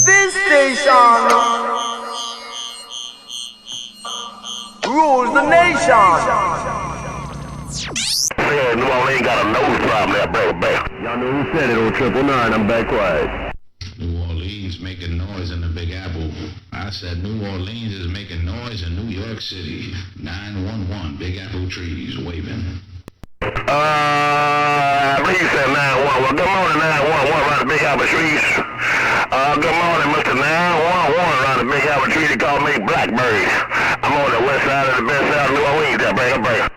This station rules the nation. Yeah, New Orleans got a nose problem there, baby. Y'all know who said it on 999, I'm back quiet. New Orleans making noise in the Big Apple. I said New Orleans is making noise in New York City. 911, Big Apple trees waving. I believe you said 911. Well, good morning, 911 around the Big Apple trees. Good morning, Mr. 911 around the Big Apple trees. They call me Blackbird. I'm on the west side of the best side of New Orleans. There, bring.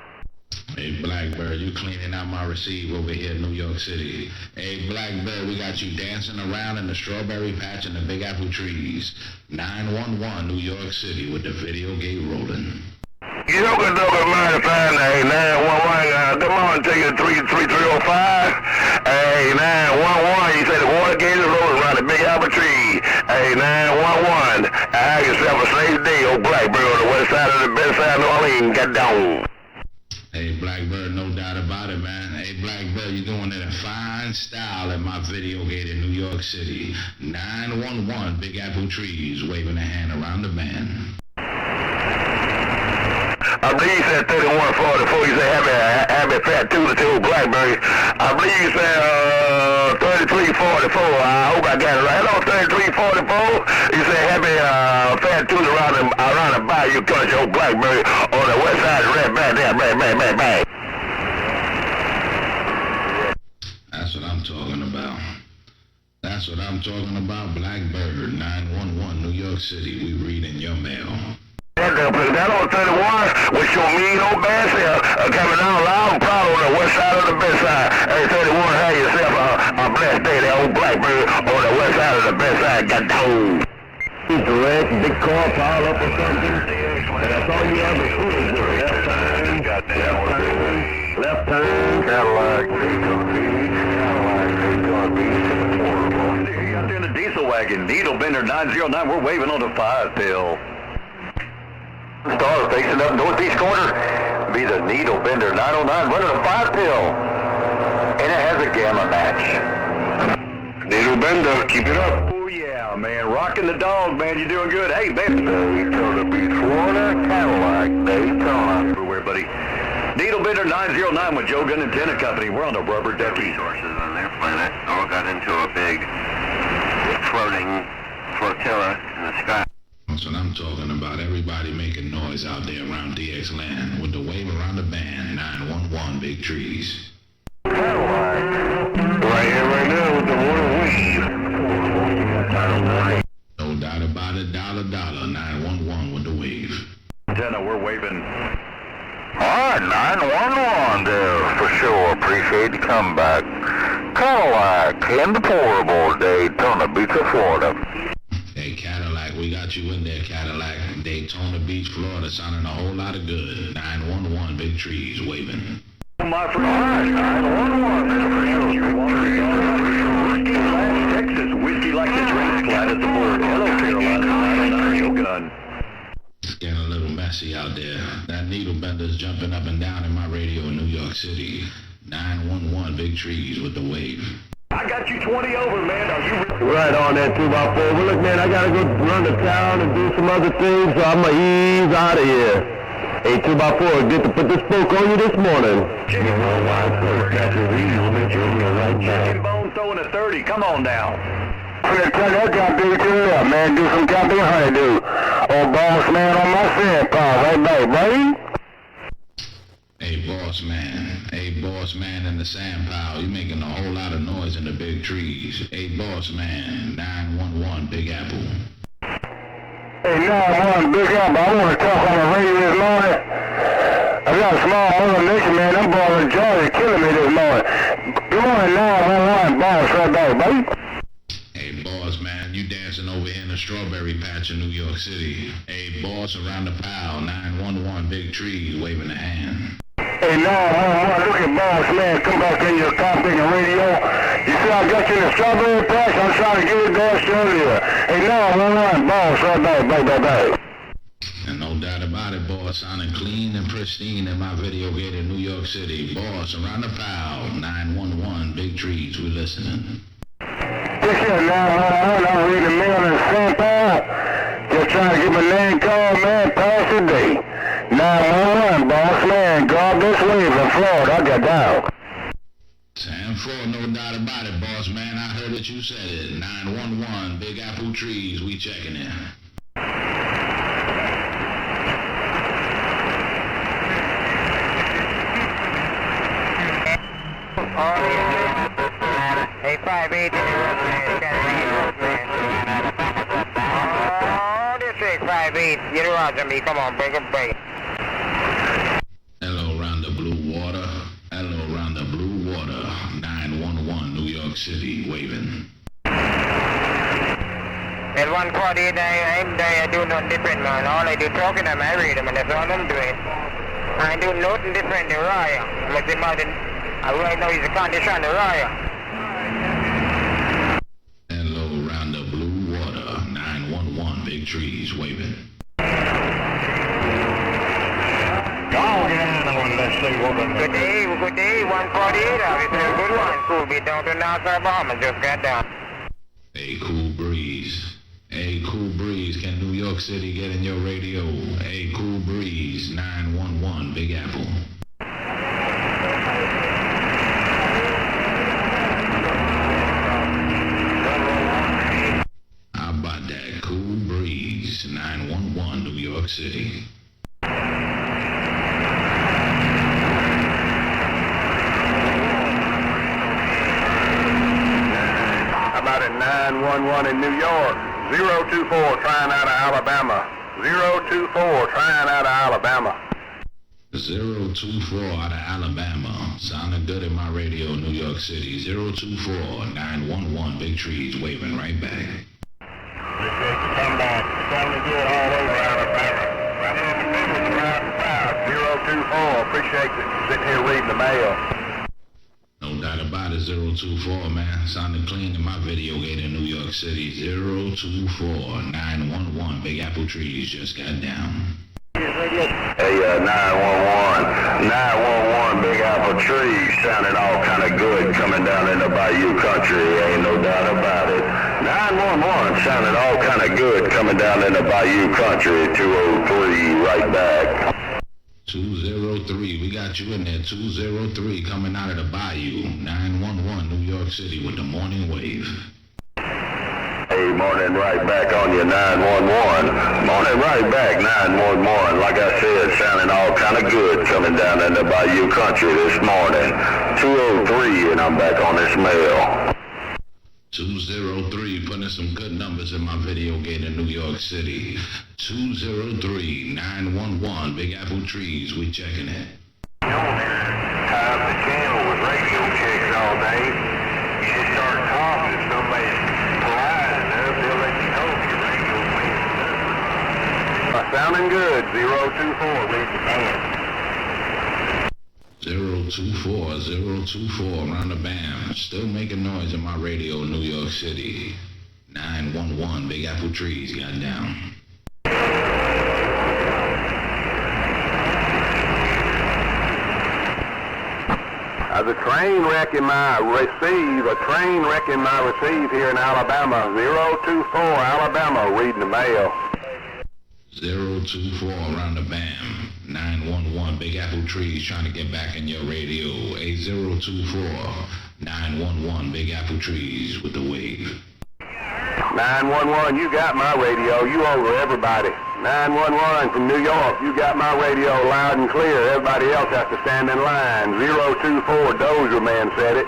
Hey, Blackbird, you cleaning out my receive over here in New York City. Hey, Blackbird, we got you dancing around in the strawberry patch in the Big Apple trees. 911, New York City, with the video gate rolling. You know, good mighty fine. Hey, 911, good morning to you, 3305. Hey, 911, you say the water gate is rolling around the Big Apple tree. Hey, 911, have yourself a safe day, old Blackbird, on the west side of the best side of New Orleans. Get down. Hey, Blackbird, no doubt about it, man. Hey, Blackbird, you're doing it in fine style at my video gate in New York City. 911, Big Apple trees, waving a hand around the band. I believe you said 3144. You said happy fat Tuesday to old Blackberry. I believe you said 3344. I hope I got it right. Hello, 3344. You said happy fat Tuesday around the bayou country, old Blackberry, on the west side of Red Bang. There, bang. That's what I'm talking about. That's what I'm talking about, Blackbird. 911, New York City. We reading your mail. That on 31 with your mean old bad self coming down loud and proud on the west side of the best side. Hey, 31, have yourself a blessed day, that old Blackbird on the west side of the best side. Got down. Direct, big car pile up or something. That's all you have to do is left turn, Cadillac, You got there in the diesel wagon, needle bender 909. We're waving on the 5-pill. Star facing up northeast corner. Be the needle bender 909 running a 5-pill. And it has a gamma match. Needle bender, keep it up. Oh yeah, man, rocking the dog, man. You're doing good. Hey, baby. Daytona Beach, Florida, Cadillac, Daytona. Everywhere, buddy. Needle bender 909 with Joe Gun Antenna Company. We're on the rubber ducky. Resources on their planet all got into a big floating flotilla in the sky. That's what I'm talking about. Everybody making noise out there around DX land with the wave around the band. 911, big trees. Cadillac. Right here, right now with the water wave. No doubt about it. Dollar. 911 with the wave. Antenna, we're waving. Alright, 911 there, for sure. Appreciate the comeback. Cadillac in the portable, Daytona Beach, Florida. Hey, Cadillac, we got you in there, Cadillac. Daytona Beach, Florida, sounding a whole lot of good. 911, big trees waving. My friend. Alright, 911 there, for sure. Texas, whiskey like the drink, flat as the board. Hello, Carolina, 909, Joe Gun. It's getting a little messy out there. That needle bender's jumping up and down in my radio in New York City. 911, big trees with the wave. I got you 20 over, man. Are you Right on that 2x4. Well, look, man, I gotta go run to town and do some other things, so I'm gonna ease out of here. Hey, 2x4, good to put this spoke on you this morning. chicken bone throwing a 30? Come on now. Tell that guy, do it to the left, man. Do some goddamn honeydew. Old boss man on my sand pile, right back, buddy. Hey, boss man in the sand pile. You making a whole lot of noise in the big trees. Hey, boss man, 911, Big Apple. Hey, 911, Big Apple, I want to talk on the radio this morning. I got a small premonition, man. Them boys in Georgia killing me this morning. Good morning, 911, boss, right back, buddy. Hey, boss man, you dancing over here in the strawberry patch in New York City. Hey, boss around the pile, 911, big trees, waving a hand. Hey, 911, look at boss, man. Come back in your cockpit and radio. You see I got you in the strawberry patch? I'm trying to get it to Australia. Hey, 911, boss, right back, back. And no doubt about it, boss, sounding clean and pristine in my video gate in New York City. Boss around the pile, 911, big trees, we listening. This is 911. I'm reading the mail in St. Paul. Just trying to get my name called, man. Pass the day. 911, boss, man. God bless wave in Florida. I got down. Sam 4, no doubt about it, boss man. I heard that you said it. 911, Big Apple Trees, we checking in. Hey, 58 in the road, man. Oh, District 58. Get around to me. Come on, break it, break it. Hello, round the blue water. Hello, round the blue water. 911, New York City, waving. At 148, I do nothing different, man. All I do talking, I read them, and that's all I'm doing. I do nothing different than Raya. Like imagine, right now is the condition of Raya. Hello, round the blue water. 911, big trees, waving. Good day, 148, obviously a good one. Cool, be down to Nassau, Bahamas, just got down. Hey, cool breeze. Hey, cool breeze, can New York City get in your radio? Hey, cool breeze, 911, Big Apple. How about that, cool breeze, 911, New York City. How about it, 911 in New York? 024 trying out of Alabama. 024 trying out of Alabama. 024 out of Alabama. Sounding good in my radio, New York City. 024 911, big trees, waving right back. Come back. Sounding good all over Alabama. 024, appreciate it. Sitting here reading the mail. No doubt about it, 024, man. Sounding clean in my video gate in New York City. 024 911, Big Apple Trees just got down. Hey, 911. 911, Big Apple Trees, sounding all kind of good coming down in the Bayou country, ain't no doubt about it. 911, sounding all kind of good coming down in the Bayou country, 203, right back. 203, we got you in there. 203 coming out of the Bayou. 911, New York City with the morning wave. Hey, morning right back on you, 911. Morning right back, 911. Like I said, sounding all kind of good coming down in the Bayou country this morning. 203, and I'm back on this mail. 203, putting some good numbers in my video gate in New York City. 203 911, Big Apple Trees, we checking it. Time the channel with radio checks all day. You just start talking to somebody polite enough, they'll let you know if your radio's messed up. Sounding good, 024, read the band. 024, 024, round the bam. Still making noise in my radio, New York City. 911, Big Apple Trees got down. There's a train wreck in my receive here in Alabama. 024, Alabama, reading the mail. 024, round the bam. 911, Big Apple Trees trying to get back in your radio. 8024, 911, Big Apple Trees with the wave. 911, you got my radio. You over everybody. 911 from New York, you got my radio loud and clear. Everybody else has to stand in line. 024, Dozer Man said it.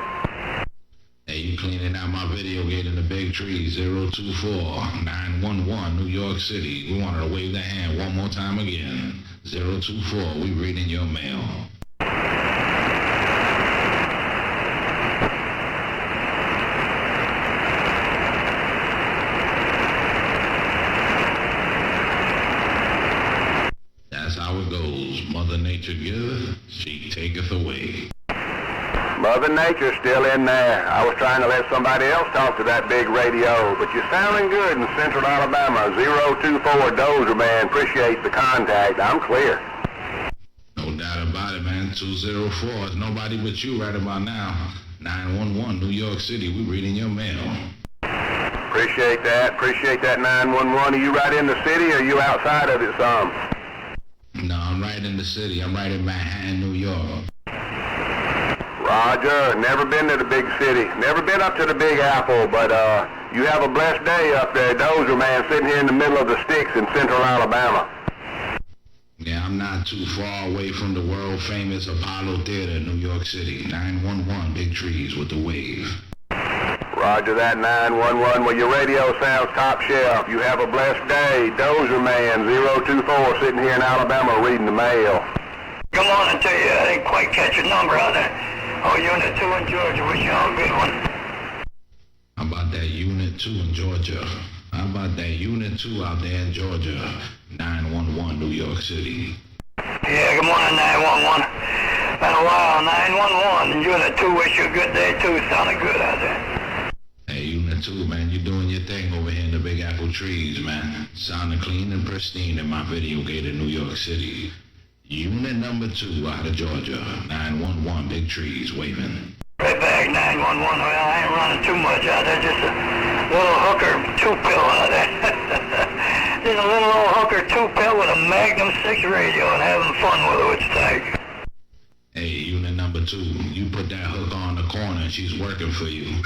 Hey, you cleaning out my video gate in the big trees. 024 911, New York City. We wanted to wave the hand one more time again. 024, we reading your mail. That's how it goes. Mother Nature giveth, she taketh away. Mother Nature's still in there. I was trying to let somebody else talk to that big radio, but you're sounding good in Central Alabama. 024 Dozer Man. Appreciate the contact. I'm clear. No doubt about it, man. 204. It's nobody but you right about now. 911, New York City. We reading your mail. Appreciate that. Appreciate that 911. Are you right in the city or are you outside of it some? No, I'm right in the city. I'm right in Manhattan, New York. Roger. Never been to the big city. Never been up to the Big Apple, but you have a blessed day up there, Dozer man, sitting here in the middle of the sticks in central Alabama. Yeah, I'm not too far away from the world-famous Apollo Theater in New York City. 911, big trees with the wave. Roger that, 911. Well, your radio sounds top shelf. You have a blessed day. Dozer man, 024, sitting here in Alabama reading the mail. Good morning to you. I didn't quite catch your number out there. Oh, Unit 2 in Georgia. Wish you all a good one. How about that Unit 2 in Georgia? How about that Unit 2 out there in Georgia? 911, New York City. Yeah, good morning, 911. Been a while, 911. Unit 2, wish you a good day, too. Sounded good out there. Hey, Unit 2, man, you're doing your thing over here in the Big Apple trees, man. Sounding clean and pristine in my video gate in New York City. Unit number 2 out of Georgia. 911, big trees waving. Right back, 911. Well, I ain't running too much out there. Just a little hooker 2-pill out there. Just a little old hooker 2-pill with a Magnum 6 radio and having fun with it, what you think? Hey, Unit number 2, you put that hooker on the corner and she's working for you.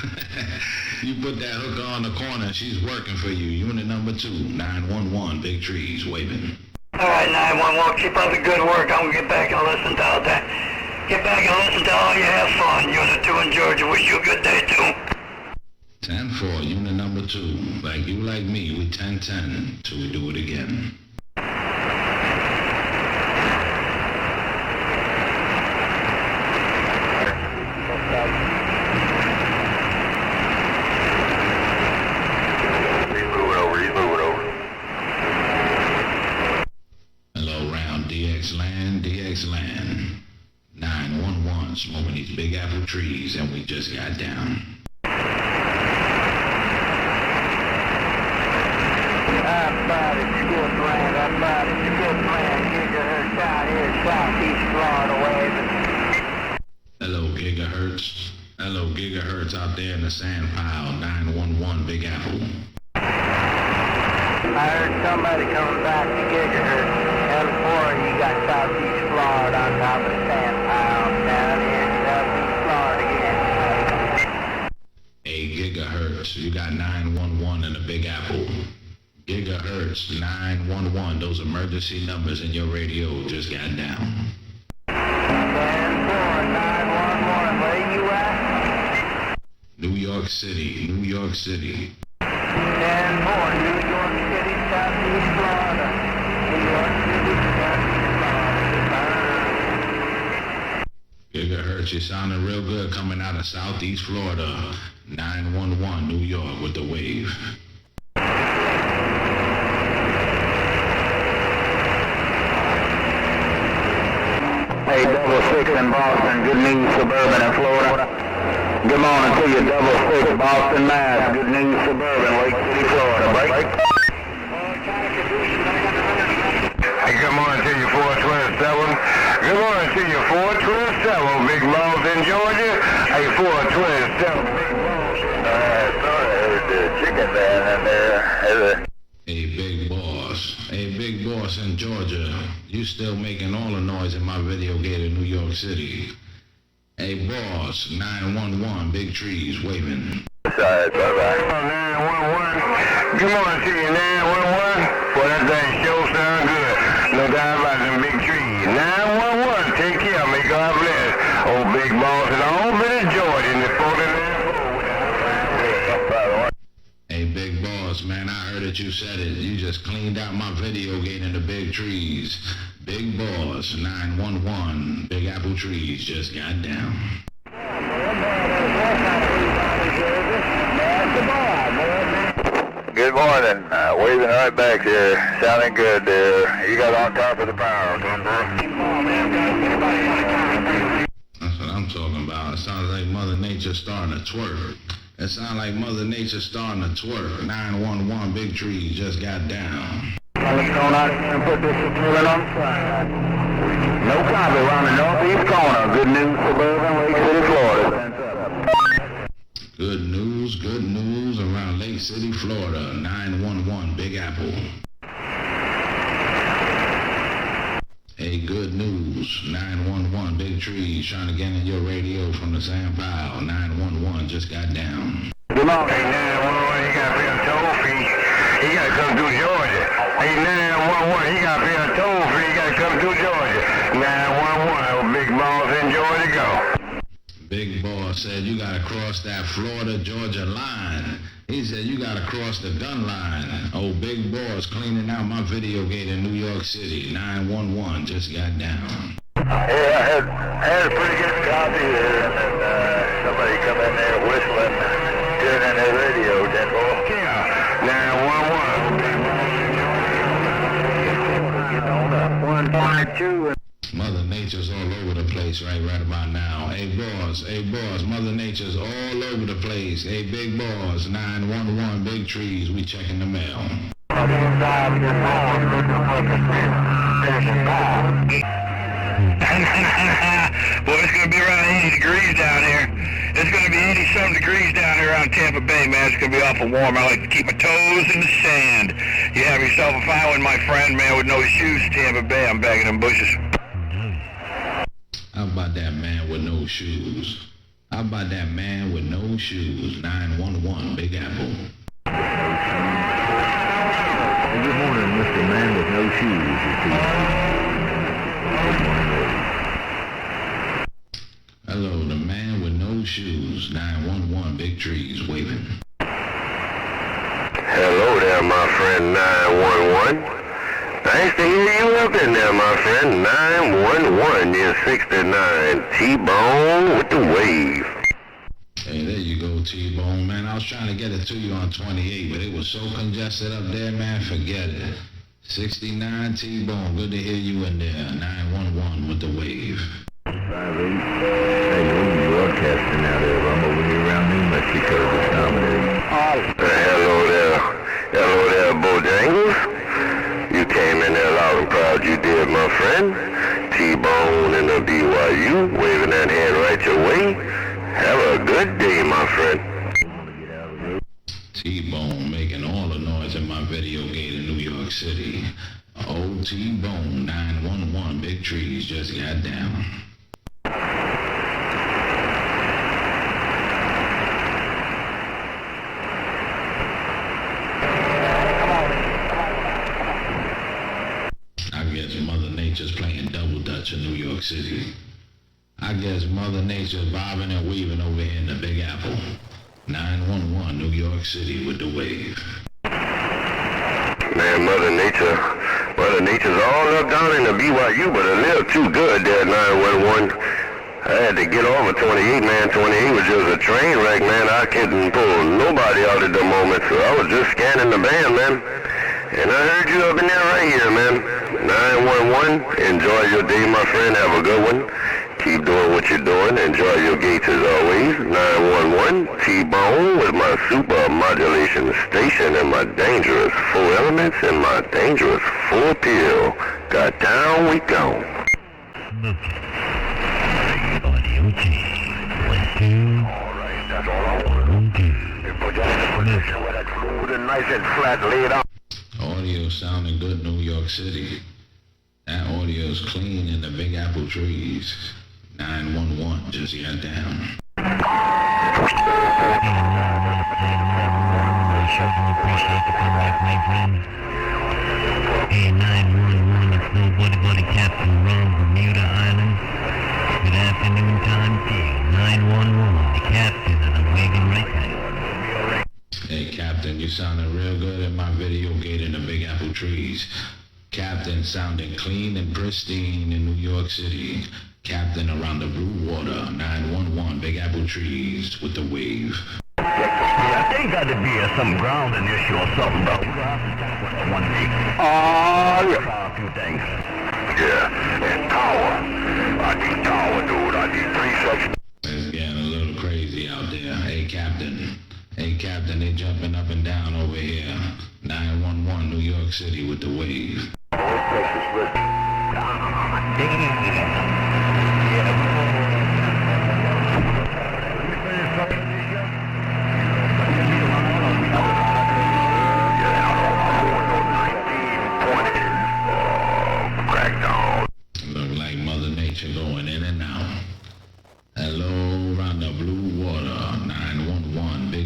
You put that hooker on the corner and she's working for you. Unit number 2, 911, big trees waving. All right, 911, keep up the good work. I'm going to get back and listen to all that. Get back and listen to all you. Have fun. Unit 2 in Georgia. Wish you a good day, too. 10-4, Unit number 2. Like you, like me, we 10-10 till we do it again. DX land, 911, smoking these Big Apple trees, and we just got down. Hello, Gigahertz. Hello, Gigahertz out there in the sand pile, 911, Big Apple. I heard somebody coming back to Gigahertz. L4, you got Southeast Florida on top of the sand pile. Down here in Southeast Florida again. Hey, Gigahertz, you got 911 in the Big Apple. Gigahertz, 911, those emergency numbers in your radio just got down. 10-4, 911, where you at? New York City, New York City. 10-4, New York City, Southeast Florida. New York City, Southeast Florida. Gigahertz, you sounding real good coming out of Southeast Florida. 911, New York with the wave. Hey, 66 in Boston, good news, Suburban in Florida. Good morning to you, 66 Boston, Mass. Good news, Suburban, Lake City, Florida. Break. Hey, good morning to you, 427. Good morning to you, 427, Big Balls in Georgia. Hey, 427, Big Balls. Sorry, I heard the chicken man in there. Hey, Big Boss. Hey, Big Boss in Georgia. You still making all the noise in my video gate in New York City. Hey, Boss, 911, big trees waving. Sorry, bye-bye. 911. Good morning to you, 911. Boy, that thing sure sound good. No doubt about them big trees. 911, take care. May God bless. Old Big Boss and all bit of Georgia in the 49. Hey, Big Boss, man, I heard that you said it. You just cleaned out my video gate in the big trees. Big Boss, 911, Big Apple trees just got down. Good morning. Waving right back here. Sounding good there. You got on top of the power, That's what I'm talking about. It sounds like Mother Nature starting to twerk. It sounds like Mother Nature starting to twerk. 911, big trees just got down. Let's go out here and put this suburban on the side. No copy around the northeast corner. Good news, Suburban, Lake City, Florida. Good news, good news around Lake City, Florida. 911, Big Apple. Hey, good news. 911, Big Trees, trying to get in your radio from the sand pile. 911 just got down. Come on. Hey, 911, he got to pay a toll fee. He got to come through Georgia. Hey, 911, he got to pay a toll fee. He got to come through Georgia. 911, Big Boss in Georgia, go. Big Boss said you got to cross that Florida-Georgia line. He said you got to cross the gun line. Oh, Big Boss cleaning out my video gate in New York City. 911 just got down. Yeah, I had a pretty good copy there, and then somebody come in there whistling, turning their radio, then, yeah, 911. 152. Mother Nature's all over the place right about now. Hey, boss, Mother Nature's all over the place. Hey, Big Boss, 911, Big Trees, we checking the mail. Boy, it's going to be around 80 degrees down here. It's going to be 80-something degrees down here around Tampa Bay, man. It's going to be awful warm. I like to keep my toes in the sand. You have yourself a fine one, my friend, man, with no shoes, Tampa Bay. I'm bagging them bushes. How about that man with no shoes? How about that man with no shoes? 911, Big Apple. Good morning, Mr. Man with no shoes. Hello, the man with no shoes. 911, Big Trees, waving. Hello there, my friend, 911. Nice to hear you up in there, my friend. 911, you're 69. T-Bone with the wave. Hey, there you go, T-Bone, man. I was trying to get it to you on 28, but it was so congested up there, man, forget it. 69, T-Bone, good to hear you in there. 911 with the wave. 58. Hey, we're broadcasting out there. I'm over here around New Mexico this time of day. Hello there, Bojangles. You came in there loud and proud, you did, my friend. T-Bone in the BYU, waving that hand right your way. Have a good day, my friend. T-Bone making all the noise in my video gate in New York City. Old T-Bone, 911, Big Trees just got down. I guess Mother Nature's playing double dutch in New York City. I guess Mother Nature's bobbing and weaving over here in the Big Apple. 911, New York City with the wave. Man, Mother Nature's all up down in the BYU, but a little too good there, 911. I had to get over 28, man. 28 was just a train wreck, man. I couldn't pull nobody out at the moment, so I was just scanning the band, man. And I heard you up in there right here, man. 911, enjoy your day, my friend. Have a good one. Keep doing what you're doing. Enjoy your gates as always. 911, T-Bone with my super modulation station and my dangerous 4 elements and my dangerous 4 pill. Got down we go. Alright, that's all I want. You put that in a position where that's smooth and nice and flat laid out. Audio sounding good, New York City. That audio's clean in the Big Apple trees. 911 just got down. Hey, 911, it's nobody but Captain Ron, Bermuda Island. Good afternoon time to you. 911, the captain, and I'm waving right now. Hey, Captain, you sounding real good in my video gate in the Big Apple trees. Captain sounding clean and pristine in New York City. Captain around the blue water. 911, Big Apple trees with the wave. Yeah, I think got to be some grounding issue or something, bro. One day. Oh, yeah. Try a few things. Yeah, and power. I need power, dude. I need 3 seconds. It's getting a little crazy out there. Hey, Captain. Hey, Captain, they jumping up and down over here. 911, New York City with the wave.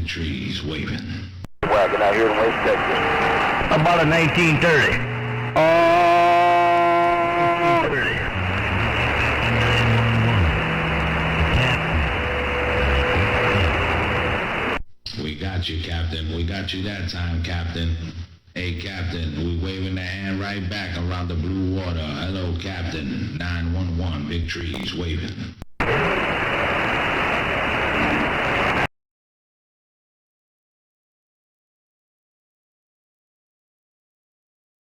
trees waving. Wagon out here in West Texas. About a 1930. 911. We got you, Captain. We got you that time, Captain. Hey, Captain, we waving the hand right back around the blue water. Hello, Captain. 911, big trees waving.